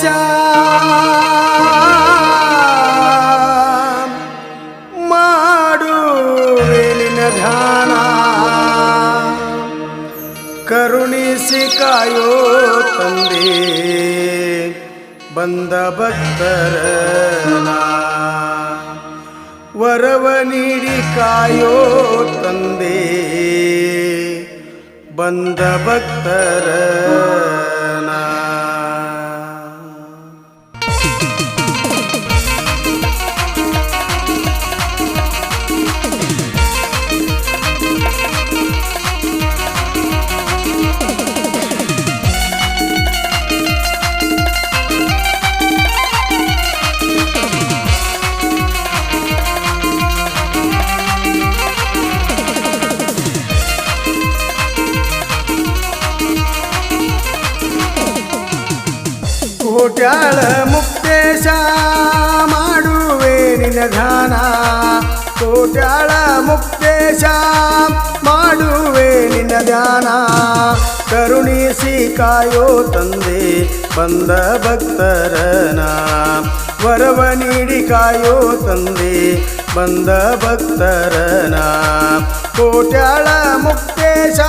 ಮುಕ್ತೇಶ ಮಾಡುವೆ ನಿನ್ನ ಧ್ಯಾನ ಕರುಣಿಸಿ ಕಾಯೋ ತಂದೆ ಬಂದ ಭಕ್ತರನ ವರವ ನೀಡಿ ಕಾಯೋ ತಂದೆ ಬಂದ ಭಕ್ತರನ ಕೋಟ್ಯಾಳ ಮುಕ್ತೇಶ ಮಾಡುವೆ ನಿನ್ನ ಧ್ಯಾನ ಕೋಟ್ಯಾಳ ಮುಕ್ತೇಶ ಮಾಡುವೆ ನಿನ್ನ ಧ್ಯಾನ ಕರುಣಿಸಿ ಕಾಯೋ ತಂದೆ ಬಂದ ಭಕ್ತರನ ವರವ ನೀಡಿ ಕಾಯೋ ತಂದೆ ಬಂದ ಭಕ್ತರನ ಕೋಟ್ಯಾಳ ಮುಕ್ತೇಶ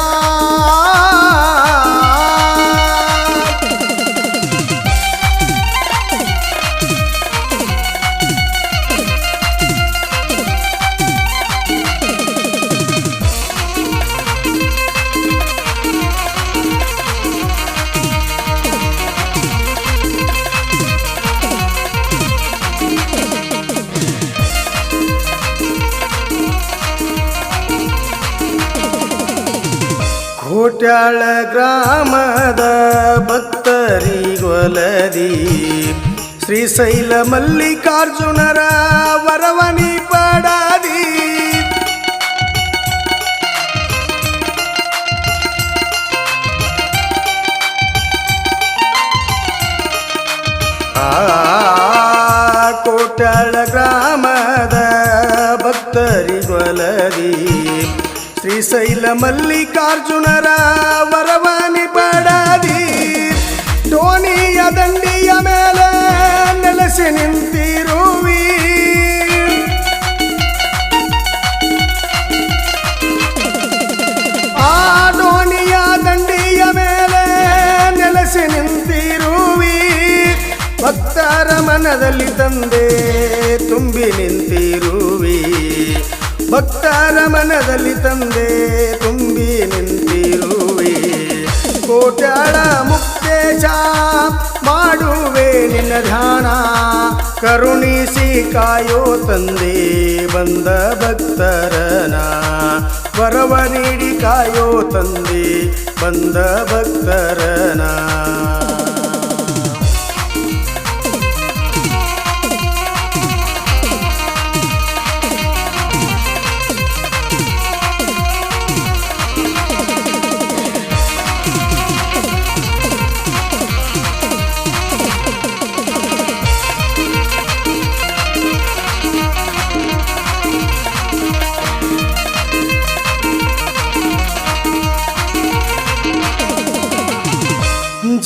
ಕೋಟ್ಯಾಳ ಗ್ರಾಮದ ಭಕ್ತರಿಗೊಲದಿ ಶ್ರೀಶೈಲ ಮಲ್ಲಿಕಾರ್ಜುನರ ವರವನಿ ಪಡದಿ ಕೋಟ್ಯಾಳ ಗ್ರಾಮದ ಭಕ್ತರಿಗೊಲದಿ ಶ್ರೀಶೈಲ ಮಲ್ಲಿಕಾರ್ಜುನರ ವರವನಿ ಪಡದಿ ಟೋಣಿಯ ದಂಡಿಯ ಮೇಲೆ ನೆಲೆಸಿ ನಿಂತಿರುವಿ ಆ ಟೋಣಿಯ ದಂಡಿಯ ಮೇಲೆ ನೆಲೆಸಿ ನಿಂತಿರುವಿ ಭಕ್ತರ ಮನದಲ್ಲಿ ತಂದೆ ತುಂಬಿ ನಿಂತಿರುವಿ ಭಕ್ತರ ಮನದಲ್ಲಿ ತಂದೆ ತುಂಬಿ ನಿಂತಿರುವೆ ಕೋಟ್ಯಾಳ ಮುಕ್ತೇಶ ಮಾಡುವೆ ನಿನ್ನ ಧ್ಯಾನ ಕರುಣಿಸಿ ಕಾಯೋ ತಂದೆ ಬಂದ ಭಕ್ತರನ ವರವ ನೀಡಿ ಕಾಯೋ ತಂದೆ ಬಂದ ಭಕ್ತರನ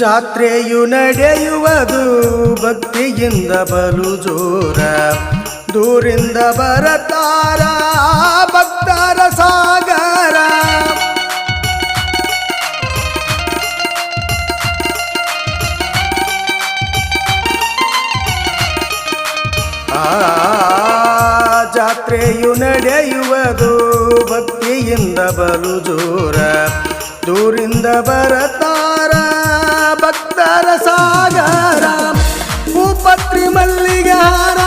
ಜಾತ್ರೆಯು ನಡೆಯುವುದು ಭಕ್ತಿಯಿಂದ ಬಲು ಜೋರ ದೂರಿಂದ ಬರತಾರ ಭಕ್ತರ ಸಾಗರ ಜಾತ್ರೆಯು ನಡೆಯುವುದು ಭಕ್ತಿಯಿಂದ ಬಲು ಜೋರ ದೂರಿಂದ ಬರತಾರ ಭಕ್ತರ ಸಾಗರ ಹೂಪತ್ರಿ ಮಲ್ಲಿಗೆ ಹಾರ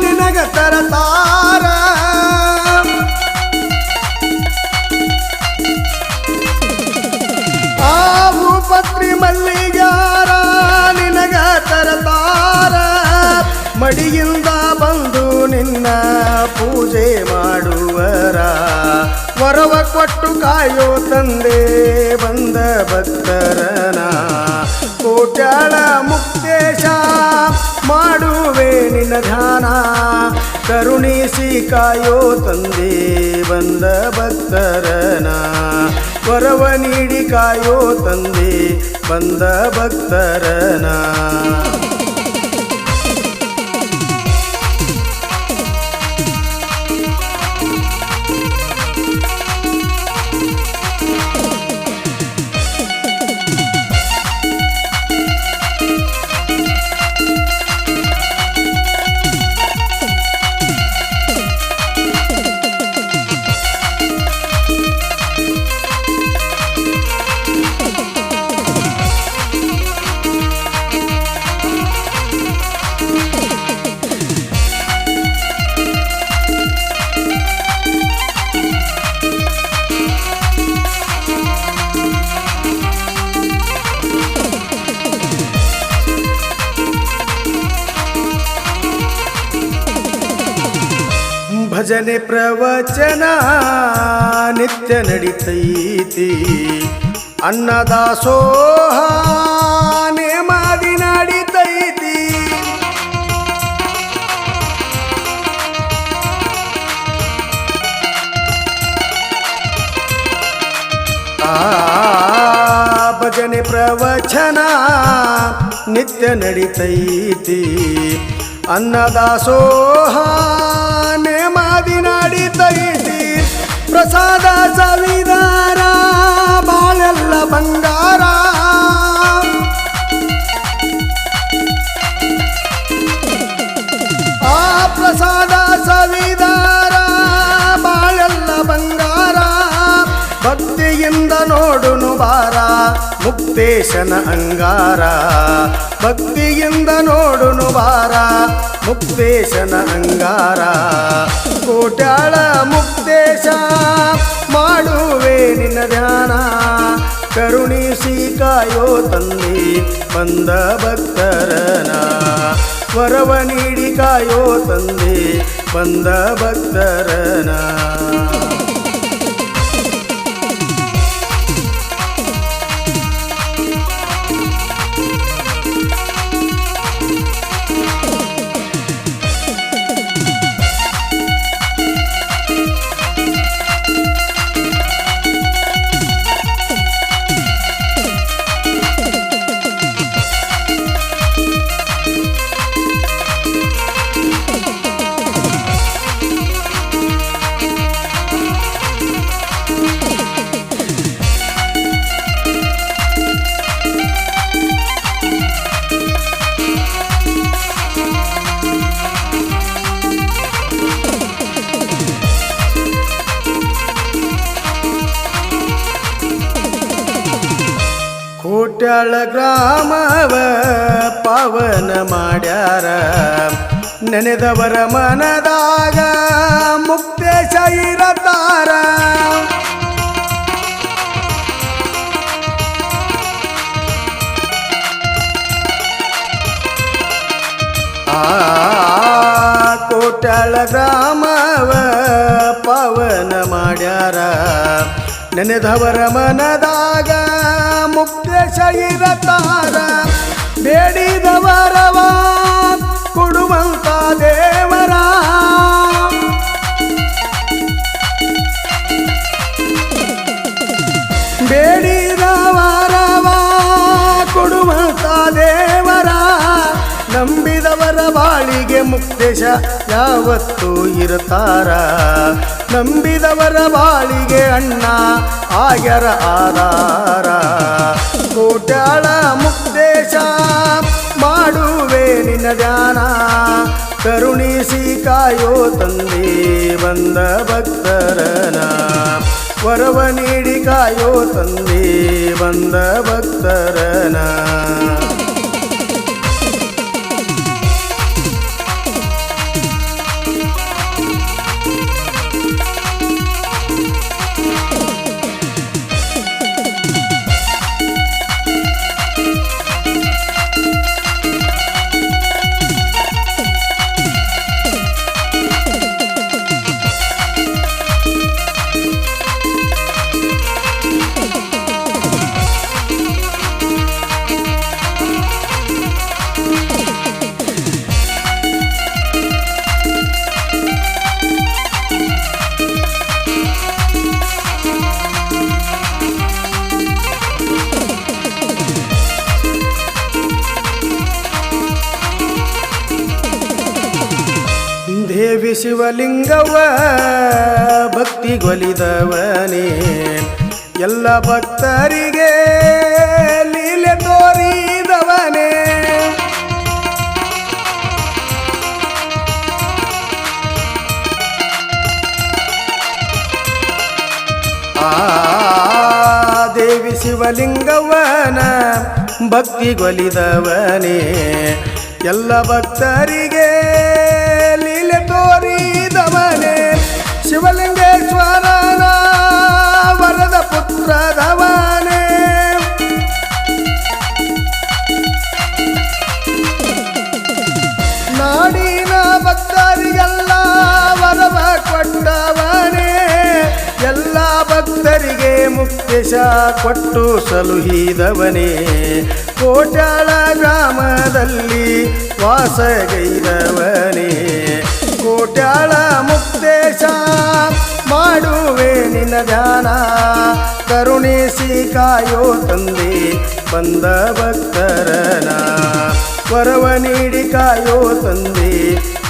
ನಿನಗ ತರತಾರ ಆ ಹೂಪತ್ರಿ ಮಲ್ಲಿಗೆ ಹಾರ ನಿನಗ ತರತಾರ ಮಡಿಯಿಂದ ಬಂದು ನಿನ್ನ ಪೂಜೆ ಮಾಡುವರ ವರವ ಕೊಟ್ಟು ಕಾಯೋ ತಂದೆ ಬಂದ ಭಕ್ತರನ ಕೋಟ್ಯಾಳ ಮುಕ್ತೇಶ ಮಾಡುವೆ ನಿನ್ನ ಧ್ಯಾನ ಕರುಣಿಸಿ ಕಾಯೋ ತಂದೆ ಬಂದ ಭಕ್ತರನ ವರವ ನೀಡಿ ಕಾಯೋ ತಂದೆ ಬಂದ ಭಕ್ತರನ. ಭಜನೆ ಪ್ರವಚನ ನಿತ್ಯ ನಡಿತೈತಿ, ಅನ್ನದಾಸೋಹ ನೇಮಾದಿ ನಡಿತೈತಿ. ಭಜನೆ ಪ್ರವಚನ ನಿತ್ಯ ನಡಿತೈತಿ, ಅನ್ನದಾಸೋಹ ನೇಮಾದಿ ನಡಿತೈತಿ. ಪ್ರಸಾದ ಸವಿದಾರ ಬಾಳೆಲ್ಲ ಬಂಗಾರ, ಆ ಪ್ರಸಾದ ಸವಿದಾರ ಬಾಳೆಲ್ಲ ಬಂಗಾರ. ಭಕ್ತಿಯಿಂದ ನೋಡುನು ಬಾರ ಮುಕ್ತೇಶನ ಅಂಗಾರ, ಭಕ್ತಿಯಿಂದ ನೋಡುನು ಬಾರ ಮುಕ್ತೇಶನ ಅಂಗಾರ. ಕೋಟ್ಯಾಳ ಮುಕ್ತೇಶ ಮಾಡುವೆ ನಿನ್ನ ಧ್ಯಾನ, ಕರುಣಿಸಿ ಕಾಯೋ ತಂದೆ ಬಂದ ಭಕ್ತರನ. ವರವ ನೀಡಿ ಕಾಯೋ ತಂದೆ ಬಂದ ಭಕ್ತರನ. ಕೋಟ್ಯಾಳ ಗ್ರಾಮವ ಪಾವನ ಮಾಡ್ಯಾರ, ನೆನೆದವರ ಮನದಾಗ ಮುಕ್ತೇಶ ಇರತಾರ. ಕೋಟ್ಯಾಳ ಗ್ರಾಮವ ಪಾವನ ಮಾಡ್ಯಾರ, ನೆನೆದವರ ಮನದಾಗ ಮುಕ್ತೇಶ ಇರತಾರ. ಬೇಡಿದವರವ ಕೊಡುವಂತ ದೇವರ, ಬೇಡಿದವರವ ಕೊಡುವಂತ ದೇವರ. ನಂಬಿದವರ ಬಾಳಿಗೆ ಮುಕ್ತೇಶ ಯಾವತ್ತೂ ಇರುತ್ತಾರ, ನಂಬಿದವರ ಬಾಳಿಗೆ ಅಣ್ಣ ಆಗ್ಯರ ಆಧಾರ. ಕೋಟ್ಯಾಳ ಮುಕ್ತೇಶ ಮಾಡುವೆ ನಿನ್ನ ಧ್ಯಾನ, ಕರುಣಿಸಿ ಕಾಯೋ ತಂದೆ ಬಂದ ಭಕ್ತರನ. ವರವ ನೀಡಿ ಕಾಯೋ ತಂದೆ ಬಂದ ಭಕ್ತರನ. ದೇವಿ ಶಿವಲಿಂಗವ ಭಕ್ತಿಗೊಲಿದವನೇ ಎಲ್ಲ ಭಕ್ತರಿಗೆ ಲೀಲೆ ತೋರಿದವನೇ ದೇವಿ ಶಿವಲಿಂಗವನ ಭಕ್ತಿಗೊಲಿದವನೇ ಎಲ್ಲ ಭಕ್ತರಿಗೆ ಲೀಲೆ ತೋರಿದವನೇ ಶಿವಲಿಂಗೇಶ್ವರನ ವರದ ಪುತ್ರದವನೇ ನಾಡಿನ ಭಕ್ತರಿಗೆಲ್ಲ ವರವ ಕೊಟ್ಟವನೇ ಎಲ್ಲ ಭಕ್ತರಿಗೆ ಮುಕ್ತೇಶ ಕೊಟ್ಟು ಸಲುಹಿದವನೇ ಕೋಟ್ಯಾಳ ಗ್ರಾಮದಲ್ಲಿ ವಾಸಗೈದವನೇ ಕೋಟ್ಯಾಳ ಮುಕ್ತೇಶ ಮಾಡುವೆ ನಿನ್ನ ಧ್ಯಾನ ಕರುಣಿಸಿ ಕಾಯೋ ತಂದೆ ಬಂದ ಭಕ್ತರನ ವರವ ನೀಡಿ ಕಾಯೋ ತಂದೆ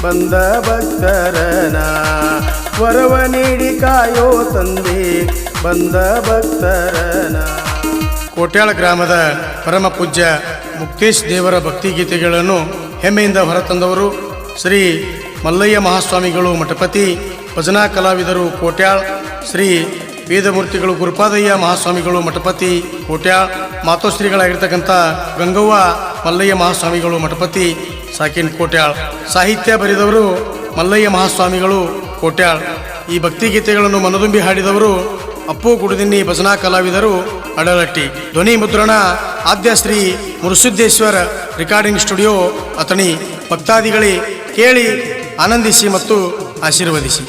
ಬಂದ ಭಕ್ತರನ ವರವ ನೀಡಿ ಕಾಯೋ ತಂದೆ ಬಂದ ಭಕ್ತರನ. ಕೋಟ್ಯಾಳ ಗ್ರಾಮದ ಪರಮ ಪೂಜ್ಯ ಮುಕ್ತೇಶ್ ದೇವರ ಭಕ್ತಿಗೀತೆಗಳನ್ನು ಹೆಮ್ಮೆಯಿಂದ ಹೊರತಂದವರು ಶ್ರೀ ಮಲ್ಲಯ್ಯ ಮಹಾಸ್ವಾಮಿಗಳು ಮಠಪತಿ, ಭಜನಾ ಕಲಾವಿದರು ಕೋಟ್ಯಾಳ್, ಶ್ರೀ ವೇದಮೂರ್ತಿಗಳು ಗುರುಪಾದಯ್ಯ ಮಹಾಸ್ವಾಮಿಗಳು ಮಠಪತಿ ಕೋಟ್ಯಾಳ್, ಮಾತೋಶ್ರೀಗಳಾಗಿರ್ತಕ್ಕಂಥ ಗಂಗವ್ವ ಮಲ್ಲಯ್ಯ ಮಹಾಸ್ವಾಮಿಗಳು ಮಠಪತಿ ಸಾಕಿನ್ ಕೋಟ್ಯಾಳ್, ಸಾಹಿತ್ಯ ಬರೆದವರು ಮಲ್ಲಯ್ಯ ಮಹಾಸ್ವಾಮಿಗಳು ಕೋಟ್ಯಾಳ್. ಈ ಭಕ್ತಿಗೀತೆಗಳನ್ನು ಮನದುಂಬಿ ಹಾಡಿದವರು ಅಪ್ಪು ಗುಡುದಿನ್ನಿ ಭಜನಾ ಕಲಾವಿದರು ಅಡಲಟ್ಟಿ. ಧ್ವನಿ ಮುದ್ರಣ ಆದ್ಯ ಶ್ರೀ ಮುರುಸಿದ್ದೇಶ್ವರ ರೆಕಾರ್ಡಿಂಗ್ ಸ್ಟುಡಿಯೋ ಅಥಣಿ. ಭಕ್ತಾದಿಗಳೇ ಕೇಳಿ ಆನಂದಿಸಿ ಮತ್ತು ಆಶೀರ್ವದಿಸಿ.